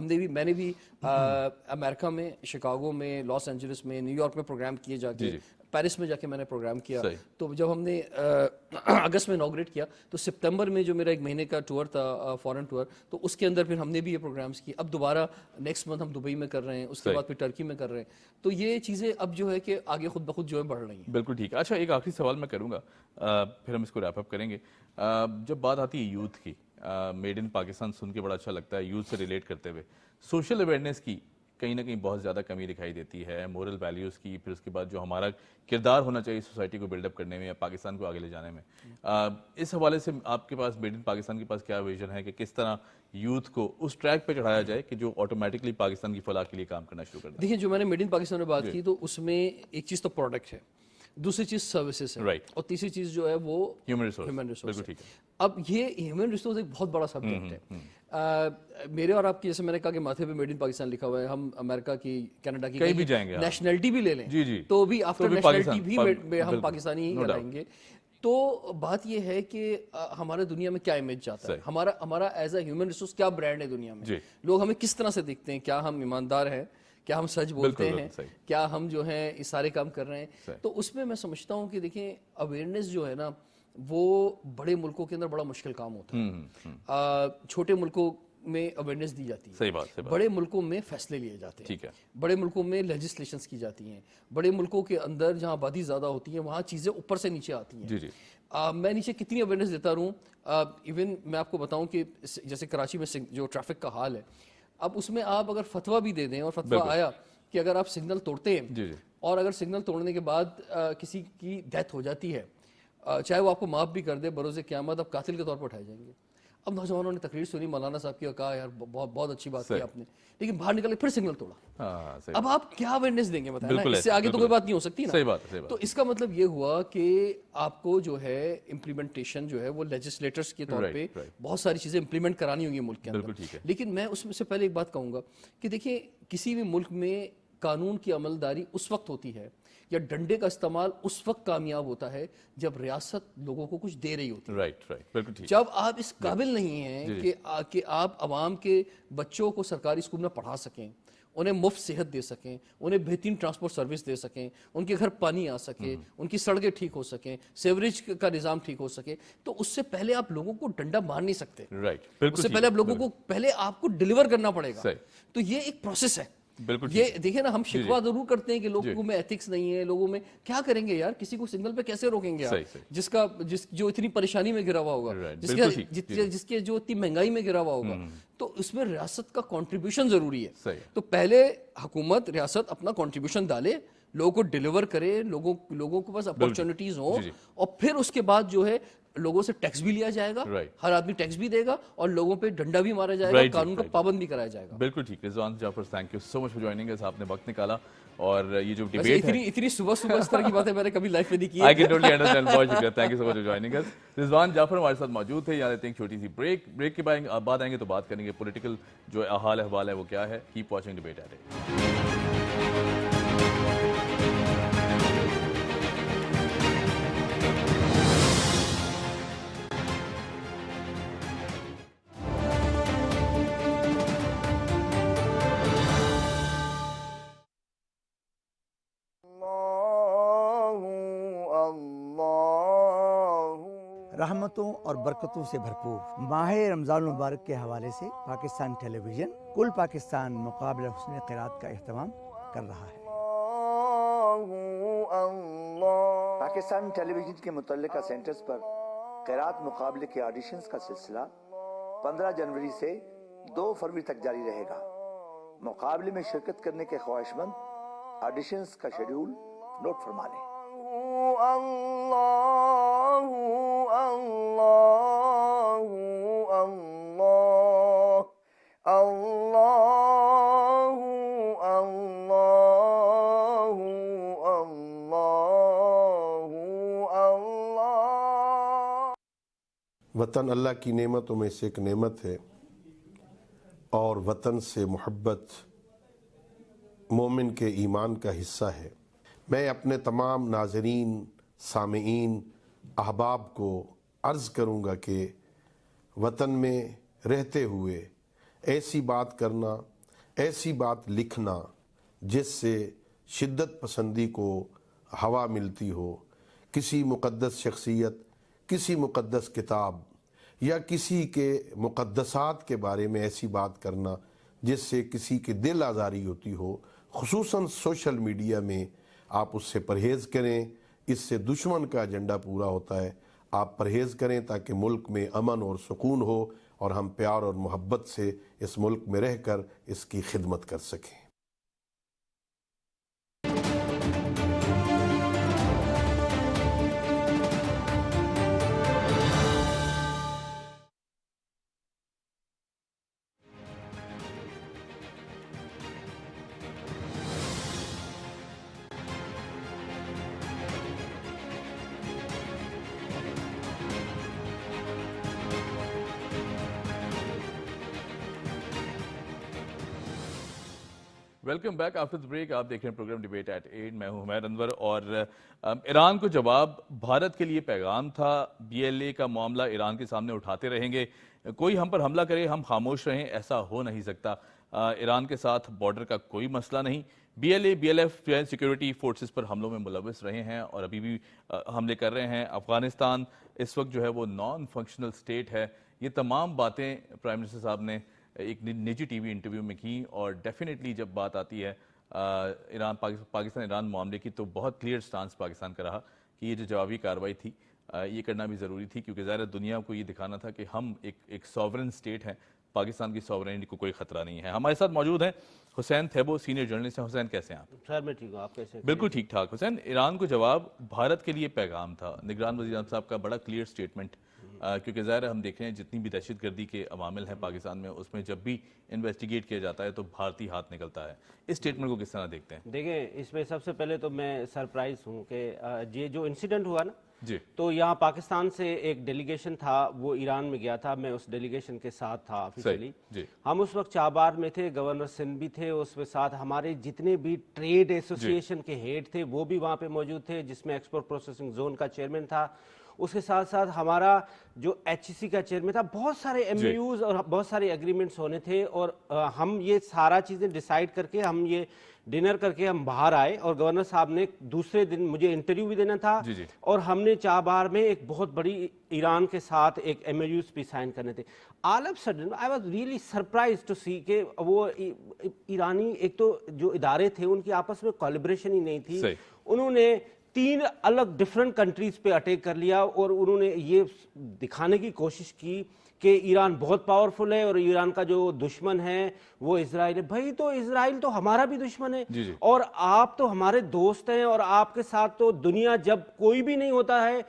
میں نے بھی امریکہ میں, شکاگو میں, لاس اینجلس میں, نیو یارک میں پروگرام کیے جا کے, پیرس میں جا کے میں نے پروگرام کیا. تو جب ہم نے اگست میں انوگریٹ کیا تو سپتمبر میں جو میرا 1 مہینے کا ٹور تھا, فورن ٹور, تو اس کے اندر پھر ہم نے بھی یہ پروگرامز کیے. اب دوبارہ نیکسٹ منتھ ہم دبئی میں کر رہے ہیں, اس کے بعد پھر ٹرکی میں کر رہے ہیں. تو یہ چیزیں اب جو ہے کہ آگے خود بخود جو ہے بڑھ رہی ہیں. بالکل ٹھیک ہے. اچھا, ایک آخری سوال میں کروں گا, پھر ہم اس کو ریپ اپ کریں گے. جب بات آتی ہے یوتھ کی, میڈ ان پاکستان سن کے بڑا اچھا لگتا ہے, یوتھ سے ریلیٹ کرتے ہوئے سوشل اویئرنیس کی کہیں نہ کہیں بہت زیادہ کمی دکھائی دیتی ہے, مورل ویلیوز کی, پھر اس کے بعد جو ہمارا کردار ہونا چاہیے سوسائٹی کو بلڈ اپ کرنے میں یا پاکستان کو آگے لے جانے میں. اس حوالے سے آپ کے پاس میڈ ان پاکستان کے پاس کیا ویژن ہے کہ کس طرح یوتھ کو اس ٹریک پہ چڑھایا جائے کہ جو آٹومیٹکلی پاکستان کی فلاح کے لیے کام کرنا شروع کر دے؟ دیکھیں, جو میں نے میڈ ان پاکستان میں بات کی تو اس میں ایک چیز تو پروڈکٹ ہے, دوسری چیز سروسز ہے, اور تیسری چیز جو ہے وہ ہیومن ریسورس. اب یہ ہیومن ریسورس ایک بہت بڑا سبجیکٹ ہے. میرے اور آپ کی, جیسے میں نے کہا کہ ماتھے پہ میڈ ان پاکستان لکھا ہوا ہے, ہم امریکہ کی, کینیڈا کی کہیں بھی جائیں گے, نیشنلٹی بھی لے لیں تو بھی آفٹر نیشنلٹی بھی ہم پاکستانی ہی کہلائیں گے. تو بات یہ ہے کہ ہمارے دنیا میں کیا امیج جاتا ہے, ہمارا ایز اے ہیومن ریسورس کیا برانڈ ہے دنیا میں, لوگ ہمیں کس طرح سے دیکھتے ہیں, کیا ہم ایماندار ہیں, کیا ہم سچ بولتے ہیں, کیا ہم جو ہیں یہ سارے کام کر رہے ہیں. تو اس میں سمجھتا ہوں کہ دیکھیں اویئرنیس جو ہے نا وہ بڑے ملکوں کے اندر بڑا مشکل کام ہوتا ہے. چھوٹے ملکوں میں اویئرنیس دی جاتی ہے, صحیح بات, صحیح بات. بڑے ملکوں میں فیصلے لیے جاتے ہیں, ٹھیک ہے, بڑے ملکوں میں لیجسلیشنز کی جاتی ہیں, بڑے ملکوں کے اندر جہاں آبادی زیادہ ہوتی ہے وہاں چیزیں اوپر سے نیچے آتی ہیں. جی جی, میں نیچے کتنی اویئرنیس دیتا رہوں, ایون میں آپ کو بتاؤں کہ جیسے کراچی میں جو ٹریفک کا حال ہے, اب اس میں آپ اگر فتویٰ بھی دے دیں اور فتویٰ آیا کہ اگر آپ سگنل توڑتے ہیں جی جی, اور اگر سگنل توڑنے کے بعد کسی کی ڈیتھ ہو جاتی ہے, چاہے وہ آپ کو معاف بھی کر دے, بروز قیامت اب قاتل کے طور پر اٹھائے جائیں گے. اب نوجوانوں نے تقریر سنی, مولانا صاحب کی, کہا یار بہت اچھی بات کی آپ نے, لیکن باہر نکل کے پھر سگنل توڑا. ہاں صحیح, اب آپ کیا اویئرنیس دیں گے بتائیں نا, بالکل اس سے آگے تو کوئی بات نہیں ہو سکتی نا. صحیح بات, صحیح بات. تو اس کا مطلب یہ ہوا کہ آپ کو جو ہے امپلیمنٹیشن جو ہے وہ لیجسلیٹرز کے طور پہ بہت ساری چیزیں امپلیمنٹ کرانی ہوں گی ملک کے بالکل اندر. ٹھیک ہے, لیکن میں اس میں سے پہلے ایک بات کہوں گا کہ دیکھیں کسی بھی ملک میں قانون کی عملداری اس وقت ہوتی ہے یا ڈنڈے کا استعمال اس وقت کامیاب ہوتا ہے جب ریاست لوگوں کو کچھ دے رہی ہوتی ہے. رائٹ رائٹ, بالکل ٹھیک. جب آپ اس قابل نہیں ہیں کہ آپ عوام کے بچوں کو سرکاری اسکول میں پڑھا سکیں, انہیں مفت صحت دے سکیں, انہیں بہترین ٹرانسپورٹ سروس دے سکیں, ان کے گھر پانی آ سکے, ان کی سڑکیں ٹھیک ہو سکیں, سیوریج کا نظام ٹھیک ہو سکے, تو اس سے پہلے آپ لوگوں کو ڈنڈا مار نہیں سکتے. رائٹ, بالکل, اس سے پہلے آپ لوگوں کو پہلے آپ کو ڈیلیور کرنا پڑے گا. تو یہ ایک پروسیس ہے. بالکل, یہ دیکھیں نا, ہم شکوہ ضرور کرتے ہیں کہ لوگوں میں ایتھکس نہیں ہے, لوگوں میں کیا کریں گے یار, کسی کو سگنل پہ کیسے روکیں گے آپ, جو اتنی پریشانی میں گرا ہوا ہوگا, جس کے جو اتنی مہنگائی میں گرا ہوا ہوگا, تو اس میں ریاست کا کنٹریبیوشن ضروری ہے. تو پہلے حکومت ریاست اپنا کنٹریبیوشن ڈالے, لوگوں کو ڈیلیور کرے, لوگوں کو پاس اپرچونٹیز ہوں, اور پھر اس کے بعد جو ہے لوگوں سے ٹیکس بھی لیا جائے گا, ہر آدمی ٹیکس بھی دے گا, اور لوگوں پہ ڈنڈا بھی مارا جائے گا, قانون کا پابند بھی کرایا جائے گا. بالکل ٹھیک. Rizwan Jafar, thank you so much for joining us, آپ نے وقت نکالا, اور یہ جو ڈیبیٹ ہے اتنی صبح اس طرح کی باتیں میں نے کبھی لائف میں نہیں کی. I can totally understand. بہت شکریہ, thank you so much for joining us. Rizwan Jafar ہمارے ساتھ موجود تھے. یہاں لیتے ہیں ایک چھوٹی سی بریک کے بعد آئیں گے تو بات کریں گے پولیٹیکل جو حال احوال ہے وہ کیا ہے. Keep watching debate at 8. رحمتوں اور برکتوں سے بھرپور ماہ رمضان المبارک کے حوالے سے پاکستان ٹیلی ویژن کل پاکستان مقابلہ حسن قرات کا اہتمام کر رہا ہے. پاکستان ٹیلی ویژن کے متعلقہ سینٹرز پر قرات مقابلے کے آڈیشنز کا سلسلہ 15 جنوری سے 2 فروری تک جاری رہے گا. مقابلے میں شرکت کرنے کے خواہش مند آڈیشنز کا شیڈیول نوٹ فرما لیں. وطن اللہ کی نعمتوں میں سے ایک نعمت ہے اور وطن سے محبت مومن کے ایمان کا حصہ ہے. میں اپنے تمام ناظرین, سامعین, احباب کو عرض کروں گا کہ وطن میں رہتے ہوئے ایسی بات کرنا, ایسی بات لکھنا جس سے شدت پسندی کو ہوا ملتی ہو, کسی مقدس شخصیت, کسی مقدس کتاب یا کسی کے مقدسات کے بارے میں ایسی بات کرنا جس سے کسی کی دل آزاری ہوتی ہو, خصوصاً سوشل میڈیا میں آپ اس سے پرہیز کریں. اس سے دشمن کا ایجنڈا پورا ہوتا ہے. آپ پرہیز کریں تاکہ ملک میں امن اور سکون ہو اور ہم پیار اور محبت سے اس ملک میں رہ کر اس کی خدمت کر سکیں. Welcome back after the break. آپ دیکھ رہے ہیں پروگرام ڈیبیٹ ایٹ 8. میں ہوں حمید انور, اور ایران کو جواب بھارت کے لیے پیغام تھا. بی ایل اے کا معاملہ ایران کے سامنے اٹھاتے رہیں گے, کوئی ہم پر حملہ کرے ہم خاموش رہیں, ایسا ہو نہیں سکتا. ایران کے ساتھ بارڈر کا کوئی مسئلہ نہیں. B L A B L F security forces پر حملوں میں ملوث رہے ہیں اور ابھی بھی حملے کر رہے ہیں. افغانستان اس وقت جو ہے وہ نان فنکشنل اسٹیٹ ہے. یہ تمام باتیں پرائم منسٹر صاحب نے ایک نجی ٹی وی انٹرویو میں کی, اور ڈیفینیٹلی جب بات آتی ہے پاکستان ایران معاملے کی تو بہت کلیئر سٹانس پاکستان کا رہا کہ یہ جو جوابی کارروائی تھی یہ کرنا بھی ضروری تھی, کیونکہ ظاہر دنیا کو یہ دکھانا تھا کہ ہم ایک سوورن اسٹیٹ ہیں, پاکستان کی سوورنٹی کو کوئی خطرہ نہیں ہے. ہمارے ساتھ موجود ہیں حسین تھیبو, سینئر جرنلسٹ ہیں. حسین کیسے ہیں آپ؟ سر میں ٹھیک ہوں, آپ کیسے ہیں؟ بالکل ٹھیک ٹھاک. حسین, ایران کو جواب بھارت کے لیے پیغام تھا, نگران وزیر اعظم صاحب کا بڑا کلیئر سٹیٹمنٹ, کیونکہ ظاہر ہم دیکھ رہے ہیں جتنی بھی دہشت گردی کے عوامل ہیں پاکستان میں, اس میں جب بھی انویسٹیگیٹ کیا جاتا ہے تو بھارتی ہاتھ نکلتا ہے. اس سٹیٹمنٹ کو کس طرح دیکھتے ہیں؟ دیکھیں, اس میں سب سے پہلے تو میں سرپرائز ہوں کہ یہ جو انسیڈنٹ ہوا نا, جی, تو یہاں پاکستان سے ایک ڈیلیگیشن تھا, وہ ایران میں گیا تھا, میں اس ڈیلیگیشن کے ساتھ تھا آفیشلی. جی, ہم اس وقت چابہار میں تھے, گورنر سندھ بھی تھے, اس کے ساتھ ہمارے جتنے بھی ٹریڈ ایسوسیشن کے ہیڈ تھے وہ بھی وہاں پہ موجود تھے, جس میں ایکسپورٹ پروسیسنگ زون کا چیئرمین تھا. اس کے ساتھ ساتھ ہمارا جو ایچ سی کا چیئرمین تھا. بہت سارے ایم اے یوز اور بہت سارے ایگریمنٹس ہونے تھے, اور ہم یہ سارا چیزیں ڈیسائیڈ کر کے ہم یہ ڈنر کر کے ہم باہر آئے, اور گورنر صاحب نے دوسرے دن مجھے انٹرویو بھی دینا تھا, اور ہم نے چابہار میں ایک بہت بڑی ایران کے ساتھ ایک ایم اے یوز بھی سائن کرنے تھے. All of sudden I was really surprise to see کہ وہ ایرانی ایک تو جو ادارے تھے ان کی آپس میں کولیبریشن ہی نہیں تھی. انہوں نے 3 الگ ڈفرنٹ کنٹریز پہ اٹیک کر لیا, اور انہوں نے یہ دکھانے کی کوشش کی کہ ایران بہت پاورفل ہے اور ایران کا جو دشمن ہے وہ اسرائیل ہے. بھائی تو اسرائیل تو ہمارا بھی دشمن ہے, اور آپ تو ہمارے دوست ہیں, اور آپ کے ساتھ تو دنیا جب کوئی بھی نہیں ہوتا ہے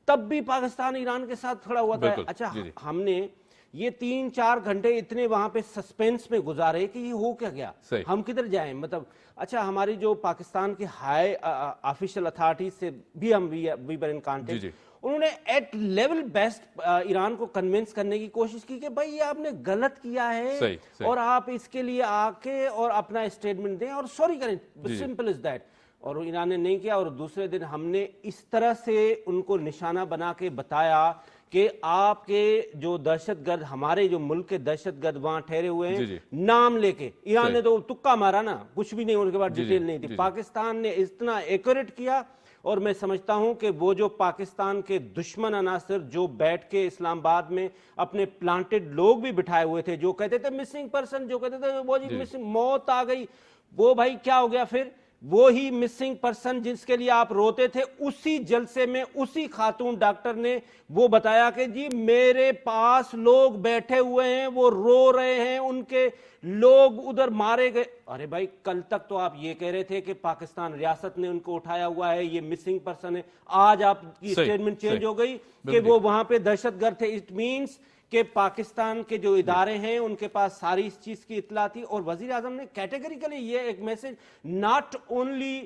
تب بھی پاکستان ایران کے ساتھ کھڑا ہوا تھا. اچھا, ہم نے یہ 3-4 گھنٹے اتنے وہاں پہ سسپینس میں گزارے کہ یہ ہو کیا گیا, ہم کدھر جائیں. مطلب اچھا, ہماری جو پاکستان کے ہائی آفیشیل اتھارٹیز سے بھی ہم وی ور ان کانٹیکٹ, انہوں نے ایٹ لیول بیسٹ ایران کو کنونس کرنے کی کوشش کی کہ بھائی یہ آپ نے غلط کیا ہے, اور آپ اس کے لیے آ کے اور اپنا اسٹیٹمنٹ دیں اور سوری کریں, سمپل از دیٹ. اور ایران نے نہیں کیا, اور دوسرے دن ہم نے اس طرح سے ان کو نشانہ بنا کے بتایا کہ آپ کے جو دہشت گرد, ہمارے جو ملک کے دہشت گرد وہاں ٹھہرے ہوئے ہیں, نام لے کے. ایران نے تو تکا مارا نا, کچھ بھی نہیں, ان کے بعد ڈیٹیل نہیں تھی. پاکستان نے اتنا ایکوریٹ کیا, اور میں سمجھتا ہوں کہ وہ جو پاکستان کے دشمن عناصر جو بیٹھ کے اسلام آباد میں اپنے پلانٹڈ لوگ بھی بٹھائے ہوئے تھے, جو کہتے تھے مسنگ پرسن, جو کہتے تھے وہ جی مسنگ, موت آ گئی, وہ بھائی کیا ہو گیا پھر؟ وہی مسنگ پرسن جس کے لیے آپ روتے تھے, اسی جلسے میں اسی خاتون ڈاکٹر نے وہ بتایا کہ جی میرے پاس لوگ بیٹھے ہوئے ہیں, وہ رو رہے ہیں, ان کے لوگ ادھر مارے گئے. ارے بھائی, کل تک تو آپ یہ کہہ رہے تھے کہ پاکستان ریاست نے ان کو اٹھایا ہوا ہے, یہ مسنگ پرسن ہے. آج آپ کی اسٹیٹمنٹ چینج ہو گئی کہ وہ وہاں پہ دہشت گرد تھے. اٹ مینس کہ پاکستان کے جو ادارے ہیں ان کے پاس ساری اس چیز کی اطلاع تھی. اور وزیر اعظم نے کیٹیگریکلی یہ ایک میسج, ناٹ اونلی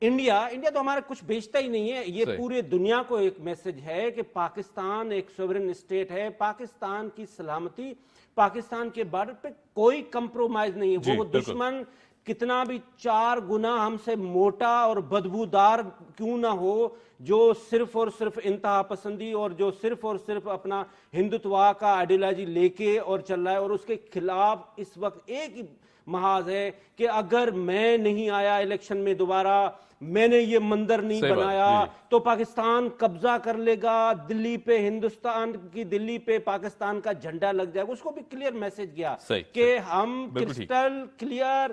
انڈیا تو ہمارا کچھ بیچتا ہی نہیں ہے, یہ پورے دنیا کو ایک میسج ہے کہ پاکستان ایک سوورن اسٹیٹ ہے, پاکستان کی سلامتی, پاکستان کے بارڈر پہ کوئی کمپرومائز نہیں ہے. وہ دشمن کتنا بھی 4 گنا ہم سے موٹا اور بدبودار کیوں نہ ہو, جو صرف اور صرف انتہا پسندی اور جو صرف اور صرف اپنا ہندوتوا کا آئیڈیالوجی لے کے اور چل رہا ہے, اور اس کے خلاف اس وقت ایک ہی محاذ ہے کہ اگر میں نہیں آیا الیکشن میں دوبارہ, میں نے یہ منظر نہیں بنایا, تو پاکستان قبضہ کر لے گا دلی پہ, ہندوستان کی دلی پہ پاکستان کا جھنڈا لگ جائے گا. اس کو بھی کلیئر میسج گیا کہ ہم کرسٹل کلیئر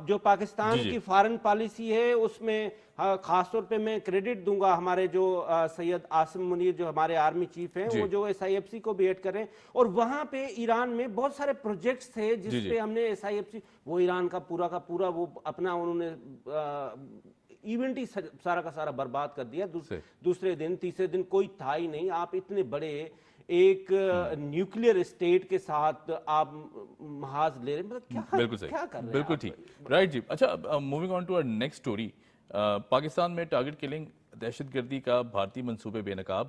جو پاکستان کی فارن پالیسی ہے اس میں خاص طور پہ میں کریڈٹ دوں گا ہمارے جو سید عاصم منیر جو ہمارے آرمی چیف ہیں, وہ جو ایس آئی ایف سی کو بھی ایڈ کر رہے ہیں, اور وہاں پہ ایران میں بہت سارے پروجیکٹس تھے جس پہ ہم نے ایس آئی ایف سی, وہ ایران کا پورا وہ اپنا انہوں نے ایونٹ ہی سارا کا سارا برباد کر دیا. دوسرے دن تیسرے دن کوئی تھا ہی نہیں. آپ اتنے بڑے ایک نیوکلیئر اسٹیٹ کے ساتھ آپ محاذ لے رہے ہیں, مطلب کیا کر رہے ہیں؟ بالکل ٹھیک, رائٹ جی. اچھا, moving on to next story. Pakistan میں ٹارگٹ کلنگ, دہشت گردی کا بھارتی منصوبے بے نقاب,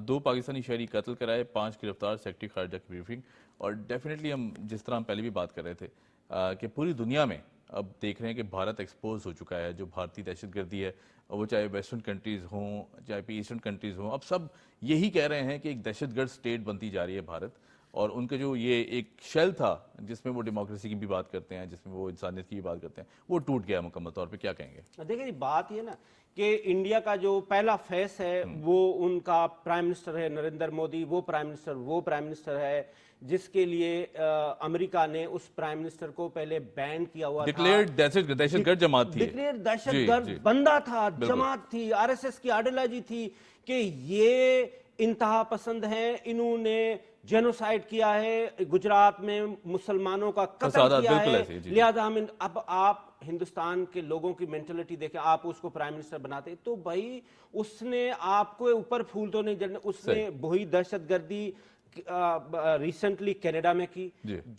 2 پاکستانی شہری قتل کرائے, 5 گرفتار, سیکرٹری خارجہ کی بریفنگ. اور ڈیفینیٹلی ہم جس طرح ہم پہلے بھی بات کر رہے تھے کہ پوری دنیا میں اب دیکھ رہے ہیں کہ بھارت ایکسپوز ہو چکا ہے. جو بھارتی دہشت گردی ہے, وہ چاہے ویسٹرن کنٹریز ہوں چاہے ایسٹرن کنٹریز ہوں, اب سب یہی کہہ رہے ہیں کہ ایک دہشت گرد سٹیٹ بنتی جا رہی ہے بھارت. اور ان کا جو یہ ایک شیل تھا جس میں وہ ڈیموکریسی کی بھی بات کرتے ہیں, جس میں وہ انسانیت کی بھی بات کرتے ہیں, وہ ٹوٹ گیا مکمل طور پہ. کیا کہیں گے؟ دیکھیں بات یہ نا کہ انڈیا کا جو پہلا فیس ہے وہ ان کا پرائم منسٹر ہے نریندر مودی, وہ پرائم منسٹر ہے. جس کے لیے امریکہ نے اس پرائم منسٹر کو پہلے بین کیا ہوا تھا. ڈکلیئرڈ دہشت گرد جماعت تھی. ڈکلیئر دہشت گرد بندہ تھا, جماعت تھی, آر ایس ایس کی آئیڈیالوجی تھی کہ یہ انتہا پسند ہیں, انہوں نے جینوسائیڈ کیا ہے, گجرات میں مسلمانوں کا قتل کیا ہے. لہذا ہم اب آپ ہندوستان کے لوگوں کی مینٹلٹی دیکھیں, آپ اس کو پرائم منسٹر بناتے تو بھائی اس نے آپ کو اوپر پھول تو نہیں جلنے, اس نے وہی دہشت گردی ریسنٹلی کینیڈا میں کی,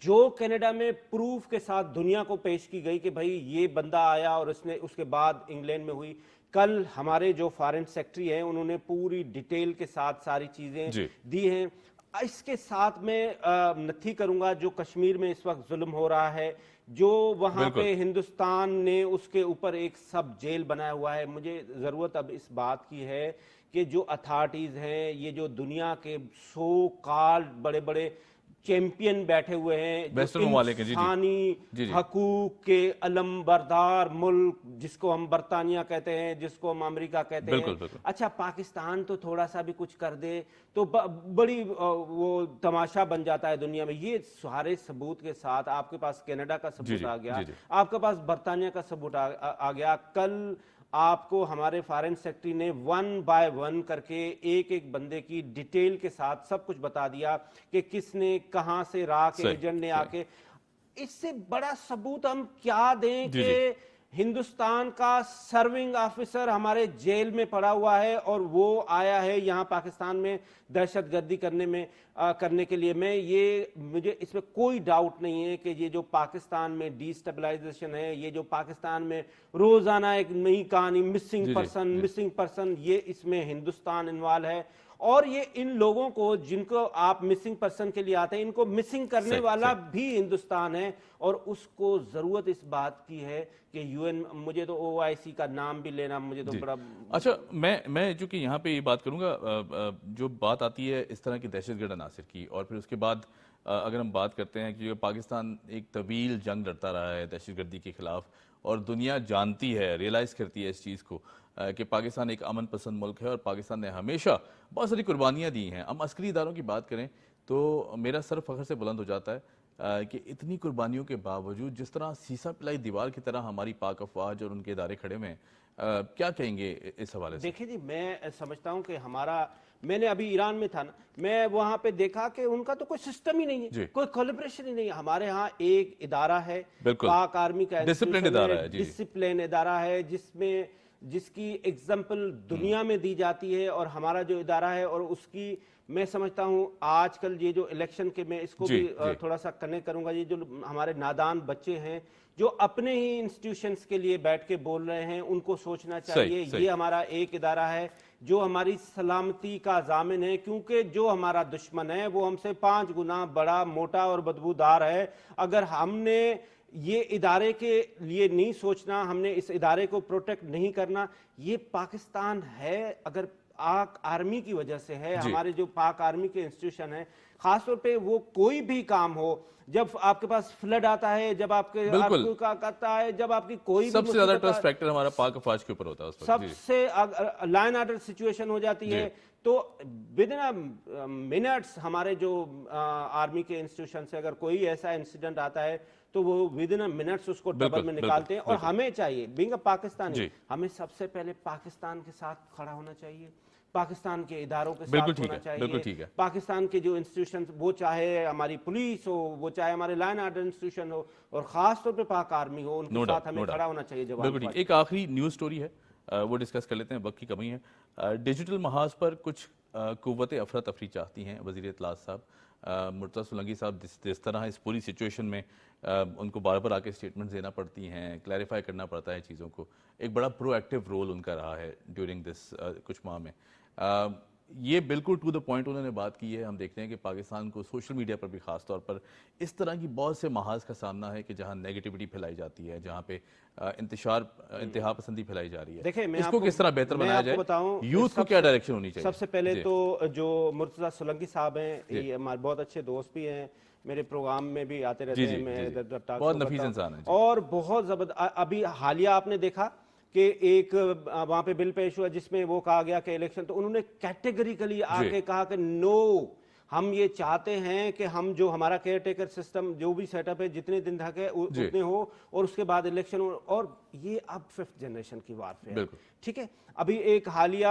جو کینیڈا میں پروف کے ساتھ دنیا کو پیش کی گئی کہ بھائی یہ بندہ آیا, اور اس کے بعد انگلینڈ میں ہوئی. کل ہمارے جو فارن سیکٹری ہیں انہوں نے پوری ڈیٹیل کے ساتھ ساری چیزیں دی ہیں. اس کے ساتھ میں نتھی کروں گا جو کشمیر میں اس وقت ظلم ہو رہا ہے, جو وہاں پہ ہندوستان نے اس کے اوپر ایک سب جیل بنایا ہوا ہے. مجھے ضرورت اب اس بات کی ہے کہ جو اتھارٹیز ہیں, یہ جو دنیا کے سو کال بڑے بڑے چیمپئن بیٹھے ہوئے ہیں, انسانی حقوق کے علم بردار ملک, جس کو ہم برطانیہ کہتے ہیں, جس کو ہم امریکہ کہتے ہیں. اچھا پاکستان تو تھوڑا سا بھی کچھ کر دے تو بڑی وہ تماشا بن جاتا ہے دنیا میں. یہ سارے ثبوت کے ساتھ آپ کے پاس کینیڈا کا ثبوت آ گیا, آپ کے پاس برطانیہ کا ثبوت آ گیا. کل آپ کو ہمارے فارن سیکٹری نے 1 بائی 1 کر کے ایک ایک بندے کی ڈیٹیل کے ساتھ سب کچھ بتا دیا کہ کس نے کہاں سے را کے ایجنٹ نے آ کے. اس سے بڑا ثبوت ہم کیا دیں کہ ہندوستان کا سرونگ آفیسر ہمارے جیل میں پڑا ہوا ہے اور وہ آیا ہے یہاں پاکستان میں دہشت گردی کرنے کے لیے. مجھے اس میں کوئی ڈاؤٹ نہیں ہے کہ یہ جو پاکستان میں ڈی سٹیبلائزیشن ہے, یہ جو پاکستان میں روزانہ ایک نئی کہانی مسنگ پرسن, یہ اس میں ہندوستان انوالو ہے. اور یہ ان لوگوں کو جن کو آپ مسنگ پرسن کے لیے آتے ہیں, ان کو مسنگ کرنے والا بھی ہندوستان ہے. اور اس کو ضرورت اس بات کی ہے کہ یو این, مجھے تو او آئی سی کا نام بھی لینا مجھے تو بڑا اچھا. میں چونکہ یہاں پہ یہ بات کروں گا, جو بات آتی ہے اس طرح کی دہشت گرد عناصر کی, اور پھر اس کے بعد اگر ہم بات کرتے ہیں کہ پاکستان ایک طویل جنگ لڑتا رہا ہے دہشت گردی کے خلاف, اور دنیا جانتی ہے, ریئلائز کرتی ہے اس چیز کو کہ پاکستان ایک امن پسند ملک ہے, اور پاکستان نے ہمیشہ بہت ساری قربانیاں دی ہیں. ہم عسکری اداروں کی بات کریں تو میرا سر فخر سے بلند ہو جاتا ہے کہ اتنی قربانیوں کے باوجود جس طرح سیسا پلائی دیوار کی طرح ہماری پاک افواج اور ان کے ادارے کھڑے ہوئے ہیں, کیا کہیں گے اس حوالے سے؟ دیکھیں جی, میں سمجھتا ہوں کہ میں نے ابھی ایران میں تھا نا, میں وہاں پہ دیکھا کہ ان کا تو کوئی سسٹم ہی نہیں ہے, کوئی کولیبریشن ہی نہیں ہے. ہمارے ہاں ایک ادارہ ہے, پاک آرمی کا ڈسپلن ادارہ ہے, جس کی ایگزامپل دنیا میں دی جاتی ہے. اور ہمارا جو ادارہ ہے, اور اس کی میں سمجھتا ہوں آج کل یہ جو الیکشن کے, میں اس کو بھی تھوڑا سا کنیکٹ کروں گا, یہ جو ہمارے نادان بچے ہیں جو اپنے ہی انسٹیٹیوشنز کے لیے بیٹھ کے بول رہے ہیں, ان کو سوچنا چاہیے یہ ہمارا ایک ادارہ ہے جو ہماری سلامتی کا ضامن ہے, کیونکہ جو ہمارا دشمن ہے وہ ہم سے 5 گنا بڑا, موٹا اور بدبودار ہے. اگر ہم نے یہ ادارے کے لیے نہیں سوچنا, ہم نے اس ادارے کو پروٹیکٹ نہیں کرنا, یہ پاکستان ہے اگر پاک آرمی کی وجہ سے ہے. ہمارے جو پاک آرمی کے انسٹیٹیوشن ہیں, خاص طور پہ وہ کوئی بھی کام ہو, جب آپ کے پاس فلڈ آتا ہے, جب آپ کے آتا ہے, جب آپ کی کوئی سب سے زیادہ ٹرسٹ فیکٹر ہمارا پاک افواج کے اوپر ہوتا ہے, سب سے لائن آرڈر سچویشن ہو جاتی ہے, تو ود ان منٹس ہمارے جو آرمی کے انسٹیٹیوشن سے اگر کوئی ایسا انسیڈنٹ آتا ہے تو وہ ود ان منٹس اس کو ٹربل میں نکالتے ہیں. اور ہمیں چاہیے بینگ اے پاکستانی, ہمیں سب سے پہلے پاکستان کے ساتھ کھڑا ہونا چاہیے, پاکستان کے اداروں کے ساتھ ہونا چاہیے, پاکستان کے جو انسٹیٹیوشن, وہ چاہے ہماری پولیس ہو, وہ چاہے ہمارے لائن آرڈر انسٹیٹیوشن ہو, اور خاص طور پہ پاک آرمی ہو, ان کے ساتھ ہمیں کھڑا ہونا چاہیے. بالکل. ایک آخری نیوز سٹوری ہے, وہ ڈسکس کر لیتے ہیں, وقت کی کمی ہے. ڈیجیٹل محاذ پر کچھ قوت افراتفری چاہتی ہیں وزیر اطلاعات صاحب مرتضیٰ سولنگی صاحب, جس طرح اس پوری سچویشن میں ان کو بار بار آ کے اسٹیٹمنٹ دینا پڑتی ہیں, کلیریفائی کرنا پڑتا ہے چیزوں کو, ایک بڑا پرو ایکٹیو رول ان کا رہا ہے ڈیورنگ دس کچھ ماہ میں. یہ بالکل ٹو دا پوائنٹ انہوں نے بات کی ہے. ہم دیکھتے ہیں کہ پاکستان کو سوشل میڈیا پر بھی خاص طور پر اس طرح کی بہت سے محاذ کا سامنا ہے کہ جہاں نیگیٹیوٹی پھیلائی جاتی ہے, جہاں پہ انتہا پسندی پھیلائی جا رہی ہے. دیکھیں, اس کو کس طرح بہتر بنایا جائے, یوتھ کو کیا ڈائریکشن ہونی چاہیے؟ سب سے پہلے تو جو مرتضیٰ سولنگی صاحب ہیں, یہ ہمارے بہت اچھے دوست بھی ہیں, میرے پروگرام میں بھی آتے رہتے ہیں, بہت نفیس انسان ہیں, اور بہت زبردست. ابھی حالیہ آپ نے دیکھا کہ ایک وہاں پہ بل پیش ہوا جس میں وہ کہا گیا کہ الیکشن, تو انہوں نے کیٹیگریکلی آ کے کہا کہ نو, ہم یہ چاہتے ہیں کہ ہم جو ہمارا کیئر ٹیکر سسٹم جو بھی سیٹ اپ ہے جتنے دن تک ہے اتنے ہو اور اس کے بعد الیکشن ہو, اور یہ اب 5th جنریشن کی وارفیئر ہے. ٹھیک ہے, ابھی ایک حالیہ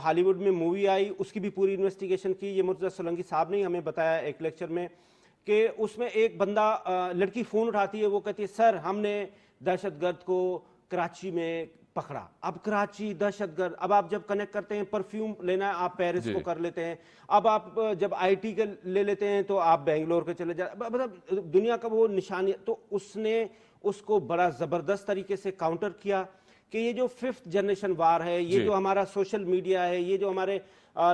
ہالی ووڈ میں مووی آئی, اس کی بھی پوری انویسٹیگیشن کی. یہ مرتضی سولنگی صاحب نے ہمیں بتایا ایک لیکچر میں کہ اس میں ایک بندہ لڑکی فون اٹھاتی ہے, وہ کہتی ہے سر ہم نے دہشت گرد کو کراچی میں پکڑا. اب کراچی دہشت گرد, اب آپ جب کنیکٹ کرتے ہیں پرفیوم لینا ہے آپ پیرس کو کر لیتے ہیں, اب آپ جب آئی ٹی کے لے لیتے ہیں تو آپ بنگلور کے چلے جاتے, مطلب دنیا کا وہ نشانی. تو اس نے اس کو بڑا زبردست طریقے سے کاؤنٹر کیا کہ یہ جو 5th جنریشن وار ہے, یہ جو ہمارا سوشل میڈیا ہے, یہ جو ہمارے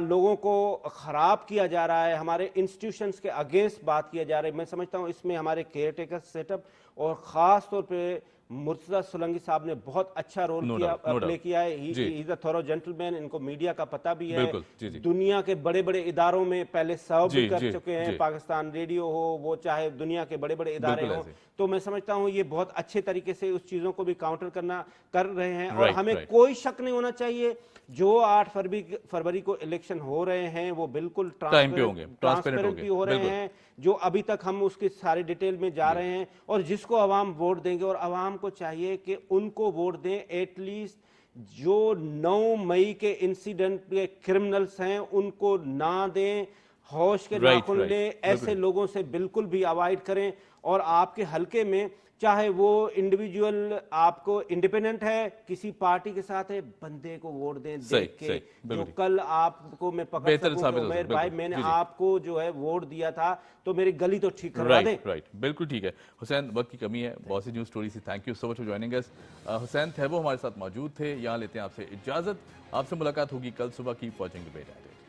لوگوں کو خراب کیا جا رہا ہے, ہمارے انسٹیٹیوشنز کے اگینسٹ بات کیا جا رہا ہے, میں سمجھتا ہوں اس میں ہمارے کیئر ٹیکر سیٹ اپ اور خاص طور پہ مرتضی سولنگی صاحب نے بہت اچھا رول پلے کیا ہے. ہی از اے تھورو جینٹل مین, ان کو میڈیا کا پتہ بھی ہے, دنیا کے بڑے بڑے اداروں میں پہلے سرو بھی کر چکے ہیں, پاکستان ریڈیو ہو, وہ چاہے دنیا کے بڑے بڑے ادارے ہوں. تو میں سمجھتا ہوں یہ بہت اچھے طریقے سے اس چیزوں کو بھی کاؤنٹر کر رہے ہیں, اور ہمیں کوئی شک نہیں ہونا چاہیے جو 8 فروری کو الیکشن ہو رہے ہیں وہ بالکل ٹرانسپیرنٹ بھی ہو رہے ہیں, جو ابھی تک ہم اس کی ساری ڈیٹیل میں جا رہے ہیں. اور جس کو عوام ووٹ دیں گے, اور عوام کو چاہیے کہ ان کو ووٹ دیں, ایٹ لیسٹ جو 9 مئی کے انسیڈنٹ کے کرمنلز ہیں ان کو نہ دیں, ہوش کے ناخن لیں, ایسے لوگوں سے بالکل بھی اوائڈ کریں. اور آپ کے حلقے میں چاہے وہ انڈیویجول آپ کو انڈیپینڈنٹ ہے, کسی پارٹی کے ساتھ ہے, بندے کو ووٹ دیں دیکھ کے, جو کل آپ کو میں پکڑ سکوں کہ عمیر بھائی میں نے آپ کو جو ہے ووٹ دیا تھا تو میری گلی تو ٹھیک کروا دیں. بالکل ٹھیک ہے حسین, وقت کی کمی ہے, بہت سی نیوز سٹوری سی. Thank you so much for joining us. Hussain Thebo ہمارے ساتھ موجود تھے, یہاں لیتے ہیں آپ سے اجازت. آپ سے ملاقات ہوگی کل صبح. Keep watching debate at 8.